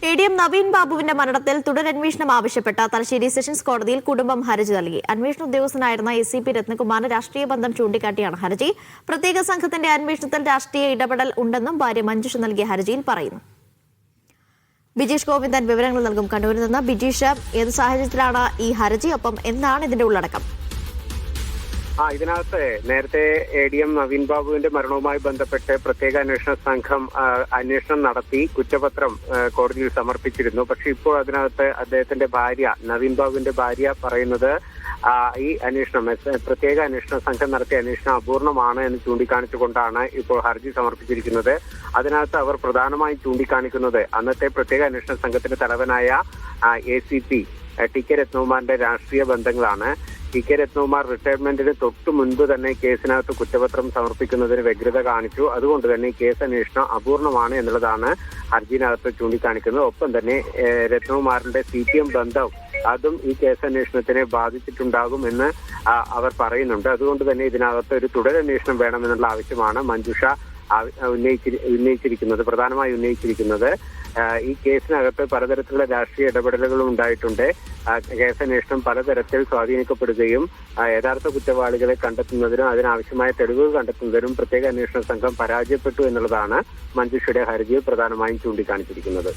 ADM Naveen ബാബുവിന്റെ മരണത്തിൽ തുടരന്വേഷണം ആവശ്യപ്പെട്ട തലശ്ശേരി സെഷൻസ് കോടതിയിൽ കുടുംബം ഹർജി നൽകി. അന്വേഷണ ഉദ്യോഗസ്ഥനായിരുന്ന ACP രത്നകുമാറിന് രാഷ്ട്രീയ ബന്ധം ചൂണ്ടിക്കാട്ടിയാണ് ഹർജി. പ്രത്യേക സംഘത്തിന്റെ അന്വേഷണത്തിൽ രാഷ്ട്രീയ ഇടപെടൽ ഉണ്ടെന്നും ഭാര്യ മഞ്ജുഷ നൽകിയ ഹർജിയിൽ പറയുന്നു. ബിജീഷ് ഗോവിന്ദൻ വിവരങ്ങൾ നൽകും കണ്ണൂരിൽ നിന്ന്. ബിജീഷ്, ഏത് സാഹചര്യത്തിലാണ് ഈ ഹർജി, ഒപ്പം എന്താണ് ഇതിന്റെ ഉള്ളടക്കം? ഇതിനകത്ത് നേരത്തെ ADM നവീൻ ബാബുവിന്റെ മരണവുമായി ബന്ധപ്പെട്ട് പ്രത്യേക അന്വേഷണ സംഘം അന്വേഷണം നടത്തി കുറ്റപത്രം കോടതിയിൽ സമർപ്പിച്ചിരുന്നു. പക്ഷെ ഇപ്പോൾ അതിനകത്ത് അദ്ദേഹത്തിന്റെ ഭാര്യ, നവീൻ ബാബുവിന്റെ ഭാര്യ പറയുന്നത് ഈ അന്വേഷണം, പ്രത്യേക അന്വേഷണ സംഘം നടത്തിയ അന്വേഷണം അപൂർണമാണ് എന്ന് ചൂണ്ടിക്കാണിച്ചുകൊണ്ടാണ് ഇപ്പോൾ ഹർജി സമർപ്പിച്ചിരിക്കുന്നത്. അതിനകത്ത് അവർ പ്രധാനമായും ചൂണ്ടിക്കാണിക്കുന്നത് അന്നത്തെ പ്രത്യേക അന്വേഷണ സംഘത്തിന്റെ തലവനായ ACP TK രത്നകുമാറിന്റെ രാഷ്ട്രീയ ബന്ധങ്ങളാണ്. TK രത്നകുമാർ റിട്ടയർമെന്റിന് തൊട്ടു മുൻപ് തന്നെ കേസിനകത്ത് കുറ്റപത്രം സമർപ്പിക്കുന്നതിന് വ്യഗ്രത കാണിച്ചു. അതുകൊണ്ട് തന്നെ ഈ കേസ് അന്വേഷണം അപൂർണമാണ് എന്നുള്ളതാണ് ഹർജിനകത്ത് ചൂണ്ടിക്കാണിക്കുന്നത്. ഒപ്പം തന്നെ രത്നകുമാറിന്റെ CPM ബന്ധം അതും ഈ കേസ് അന്വേഷണത്തിനെ ബാധിച്ചിട്ടുണ്ടാകുമെന്ന് അവർ പറയുന്നുണ്ട്. അതുകൊണ്ട് തന്നെ ഇതിനകത്ത് ഒരു തുടരന്വേഷണം വേണമെന്നുള്ള ആവശ്യമാണ് മഞ്ജുഷ പ്രധാനമായി ഉന്നയിച്ചിരിക്കുന്നത്. ഈ കേസിനകത്ത് പലതരത്തിലുള്ള രാഷ്ട്രീയ ഇടപെടലുകളും ഉണ്ടായിട്ടുണ്ട്. കേസന്വേഷണം പലതരത്തിൽ സ്വാധീനിക്കപ്പെടുകയും യഥാർത്ഥ കുറ്റവാളികളെ കണ്ടെത്തുന്നതിനും അതിനാവശ്യമായ തെളിവുകൾ കണ്ടെത്തുന്നതിനും പ്രത്യേക അന്വേഷണ സംഘം പരാജയപ്പെട്ടു എന്നുള്ളതാണ് മഞ്ജുഷയുടെ ഹർജിയിൽ പ്രധാനമായും ചൂണ്ടിക്കാണിച്ചിരിക്കുന്നത്.